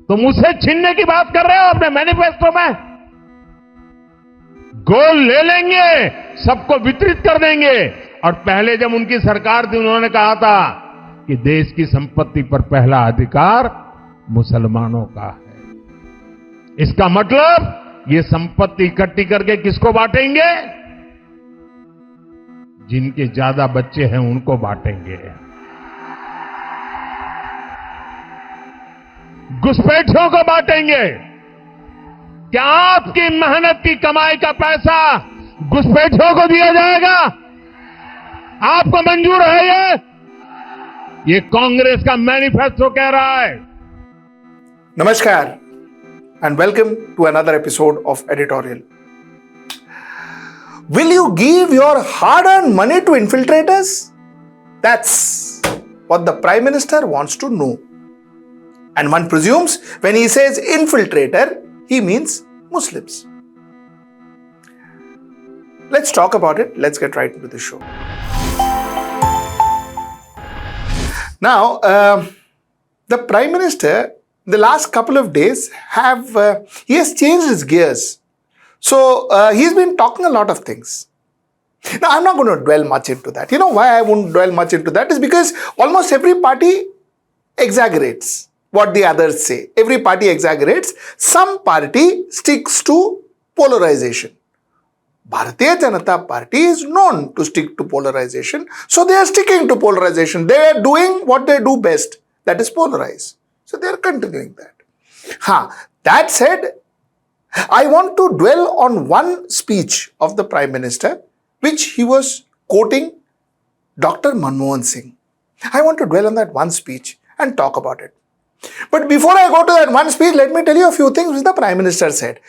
तो मुझसे छीनने की बात कर रहे हो अपने मैनिफेस्टो में? गोल्ड ले लेंगे, सबको वितरित कर देंगे। और पहले जब उनकी सरकार थी उन्होंने कहा था कि देश की संपत्ति पर पहला अधिकार मुसलमानों का है। इसका मतलब ये संपत्ति इकट्ठी करके किसको बांटेंगे? जिनके ज्यादा बच्चे हैं उनको बांटेंगे। घुसपैठियों को बांटेंगे। क्या आपकी मेहनत की कमाई का पैसा घुसपैठियों को दिया जाएगा? आपको मंजूर है ये कांग्रेस का मैनिफेस्टो कह रहा है। Namaskar and welcome to another episode of Editorial. Will you give your hard-earned money to infiltrators? That's what the Prime Minister wants to know. And one presumes when he says infiltrator, he means Muslims. Let's talk about it. Let's get right into the show. Now, the Prime Minister, the last couple of days, he has changed his gears. So, he's been talking a lot of things. Now, I'm not going to dwell much into that. You know why I won't dwell much into that is because almost every party exaggerates what the others say. Every party exaggerates. Some party sticks to polarization. Bharatiya Janata Party is known to stick to polarization. So they are sticking to polarization. They are doing what they do best. That is polarize. So they are continuing that. That said, I want to dwell on one speech of the Prime Minister which he was quoting Dr. Manmohan Singh. I want to dwell on that one speech and talk about it. But before I go to that one speech, let me tell you a few things which the Prime Minister said.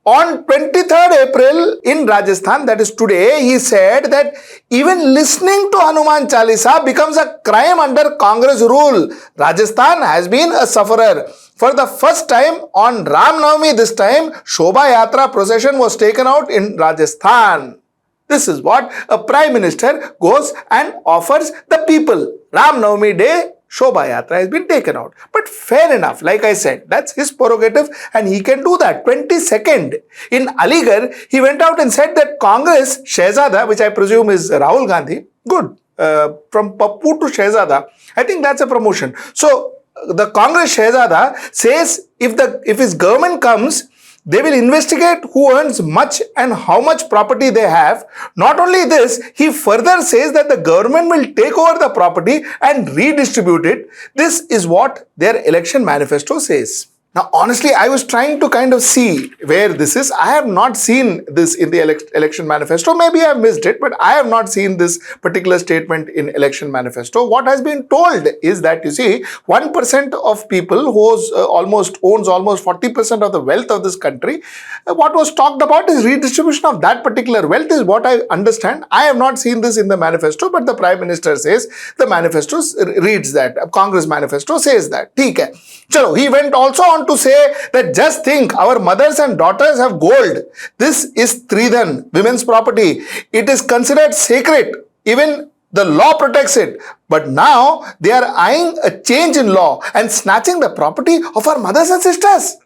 On 23rd April in Rajasthan, that is today, he said that even listening to Hanuman Chalisa becomes a crime under Congress rule. Rajasthan has been a sufferer. For the first time on Ram Navami this time, Shobha Yatra procession was taken out in Rajasthan. This is what a Prime Minister goes and offers the people. Ram Navami day, Shobha Yatra has been taken out. But fair enough, like I said, that's his prerogative and he can do that. 22nd, in Aligarh, he went out and said that Congress, Shehzada, which I presume is Rahul Gandhi, good, from Pappu to Shehzada, I think that's a promotion. So, the Congress Shehzada says if his government comes, they will investigate who earns much and how much property they have. Not only this, he further says that the government will take over the property and redistribute it. This is what their election manifesto says. Now, honestly, I was trying to kind of see where this is. I have not seen this in the election manifesto. Maybe I have missed it, but I have not seen this particular statement in election manifesto. What has been told is that, you see, 1% of people who owns almost 40% of the wealth of this country, what was talked about is redistribution of that particular wealth is what I understand. I have not seen this in the manifesto, but the Prime Minister says the manifesto reads that. Congress manifesto says that. ठीक है. Chalo, he went also on to say that just think, our mothers and daughters have gold. This is Tridhan, women's property. It is considered sacred. Even the law protects it. But now they are eyeing a change in law and snatching the property of our mothers and sisters.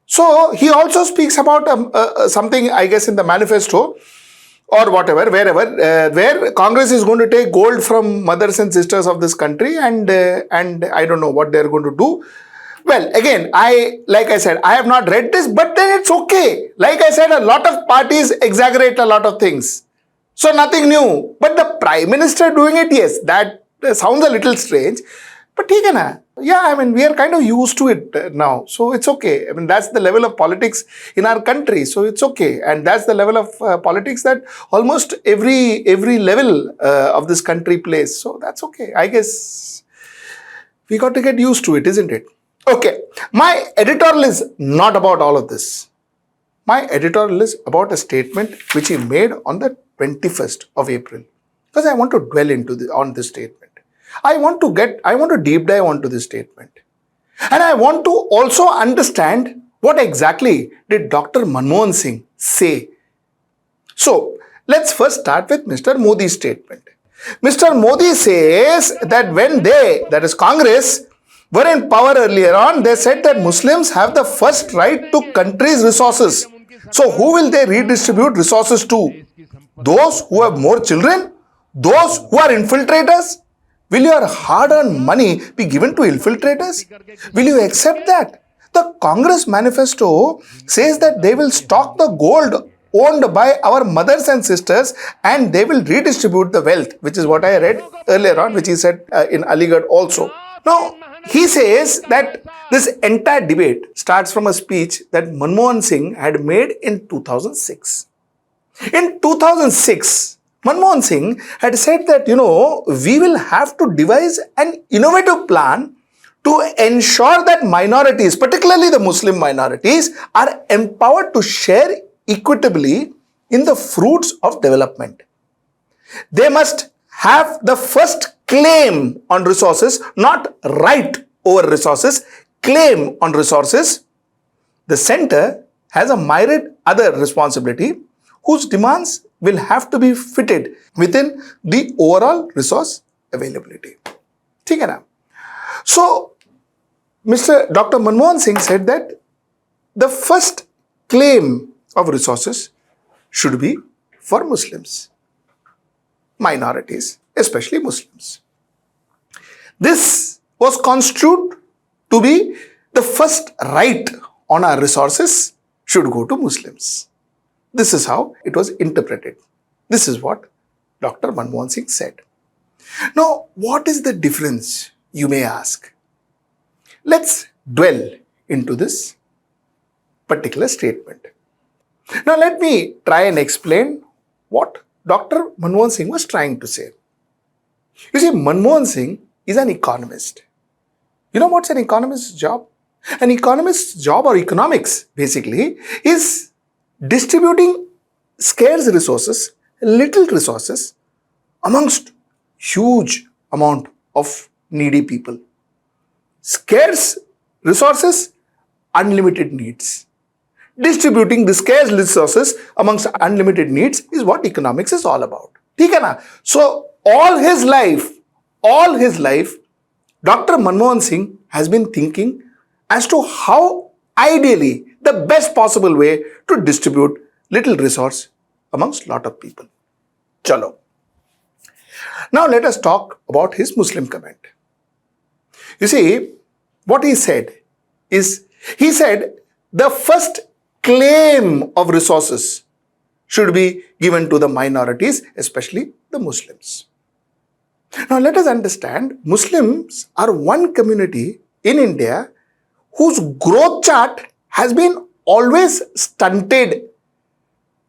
So he also speaks about something, I guess, in the manifesto or whatever, wherever, where Congress is going to take gold from mothers and sisters of this country and I don't know what they're going to do. Well, again, like I said, I have not read this, but then it's okay. Like I said, a lot of parties exaggerate a lot of things. So nothing new. But the Prime Minister doing it, yes, that sounds a little strange. But theek hai na? Yeah, I mean, we are kind of used to it now. So it's okay. I mean, that's the level of politics in our country. So it's okay. And that's the level of politics that almost every level of this country plays. So that's okay. I guess we got to get used to it, isn't it? Okay, my editorial is not about all of this. My editorial is about a statement which he made on the 21st of April. Because I want to dwell on this statement. I want to deep dive onto this statement. And I want to also understand what exactly did Dr. Manmohan Singh say. So, let's first start with Mr. Modi's statement. Mr. Modi says that when they, that is Congress, were in power earlier on, they said that Muslims have the first right to country's resources. So who will they redistribute resources to? Those who have more children? Those who are infiltrators? Will your hard-earned money be given to infiltrators? Will you accept that? The Congress manifesto says that they will stock the gold owned by our mothers and sisters and they will redistribute the wealth, which is what I read earlier on, which he said in Aligarh also. Now, he says that this entire debate starts from a speech that Manmohan Singh had made in 2006. In 2006, Manmohan Singh had said that, we will have to devise an innovative plan to ensure that minorities, particularly the Muslim minorities, are empowered to share equitably in the fruits of development. They must have the first claim on resources, not right over resources, claim on resources. The center has a myriad other responsibility whose demands will have to be fitted within the overall resource availability. ठीक है ना? So, Dr. Manmohan Singh said that the first claim of resources should be for Muslims, minorities, especially Muslims. This was construed to be the first right on our resources should go to Muslims. This is how it was interpreted. This is what Dr. Manmohan Singh said. Now, what is the difference, you may ask? Let's dwell into this particular statement. Now, let me try and explain what Dr. Manmohan Singh was trying to say. You see, Manmohan Singh is an economist. You know what's an economist's job? An economist's job, or economics basically, is distributing scarce resources, little resources, amongst huge amount of needy people. Scarce resources, unlimited needs. Distributing the scarce resources amongst unlimited needs is what economics is all about. ठीक है ना? So all his life, Dr. Manmohan Singh has been thinking as to how ideally the best possible way to distribute little resource amongst lot of people. Chalo. Now let us talk about his Muslim comment. You see, what he said is, he said the first claim of resources should be given to the minorities, especially the Muslims. Now let us understand, Muslims are one community in India whose growth chart has been always stunted.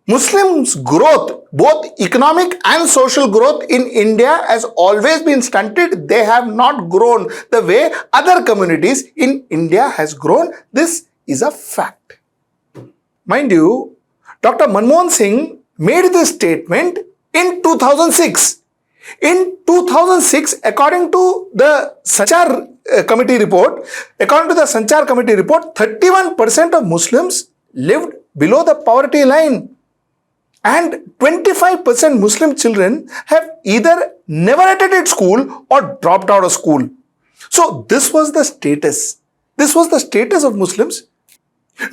Muslims' growth, both economic and social growth in India, has always been stunted. They have not grown the way other communities in India has grown. This is a fact. Mind you, Dr. Manmohan Singh made this statement in 2006. In 2006, according to the Sanchar Committee report, 31% of Muslims lived below the poverty line. And 25% Muslim children have either never attended school or dropped out of school. So this was the status. This was the status of Muslims.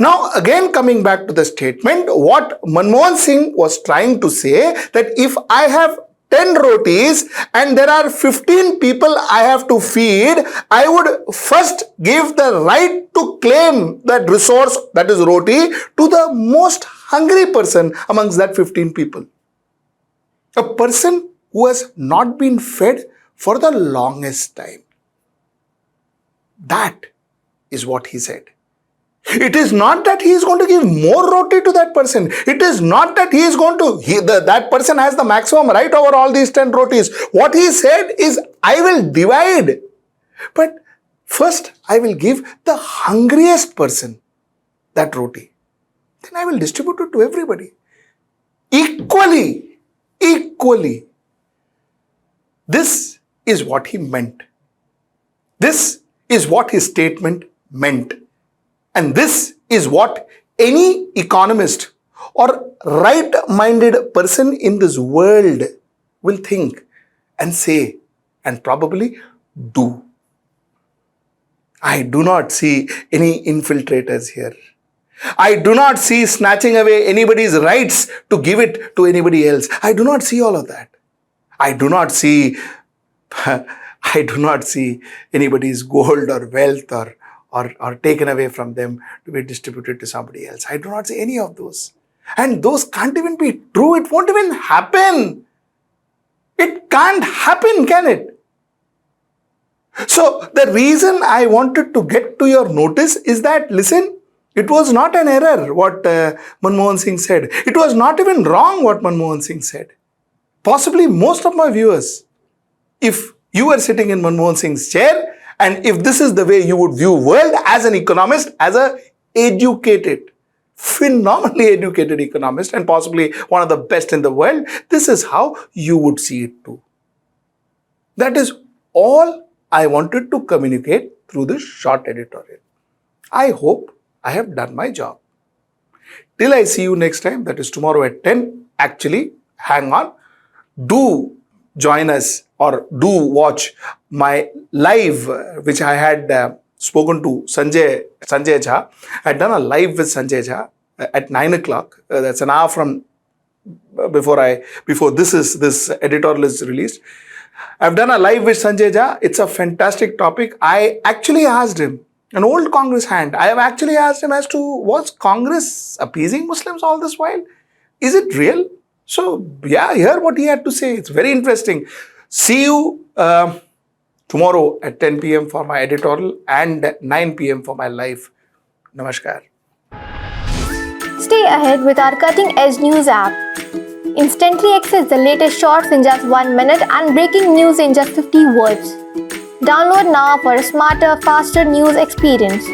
Now again, coming back to the statement, what Manmohan Singh was trying to say, that if I have 10 rotis and there are 15 people I have to feed, I would first give the right to claim that resource, that is roti, to the most hungry person amongst that 15 people. A person who has not been fed for the longest time. That is what he said. It is not that he is going to give more roti to that person. It is not that he is going to, that person has the maximum right over all these 10 rotis. What he said is, I will divide. But first, I will give the hungriest person that roti. Then I will distribute it to everybody. Equally. This is what he meant. This is what his statement meant. And this is what any economist or right-minded person in this world will think and say and probably do. I do not see any infiltrators here. I do not see snatching away anybody's rights to give it to anybody else. I do not see all of that. I do not see anybody's gold or wealth or taken away from them to be distributed to somebody else. I do not see any of those. And those can't even be true. It won't even happen. It can't happen, can it? So the reason I wanted to get to your notice is that, listen, it was not an error what Manmohan Singh said. It was not even wrong what Manmohan Singh said. Possibly most of my viewers, if you were sitting in Manmohan Singh's chair, and if this is the way you would view world as an economist, as a educated, phenomenally educated economist, and possibly one of the best in the world, this is how you would see it too. That is all I wanted to communicate through this short editorial. I hope I have done my job. Till I see you next time, that is tomorrow at 10. Actually, hang on. Do join us or do watch my live, which I had spoken to Sanjay Jha. I had done a live with Sanjay Jha at 9 o'clock. That's an hour from before this editorial is released. I've done a live with Sanjay Jha. It's a fantastic topic. I actually asked him, an old Congress hand, I have actually asked him as to, was Congress appeasing Muslims all this while? Is it real? So, yeah, hear what he had to say. It's very interesting. See you tomorrow at 10 p.m. for my editorial and 9 p.m. for my live. Namaskar. Stay ahead with our cutting-edge news app. Instantly access the latest shorts in just 1 minute and breaking news in just 50 words. Download now for a smarter, faster news experience.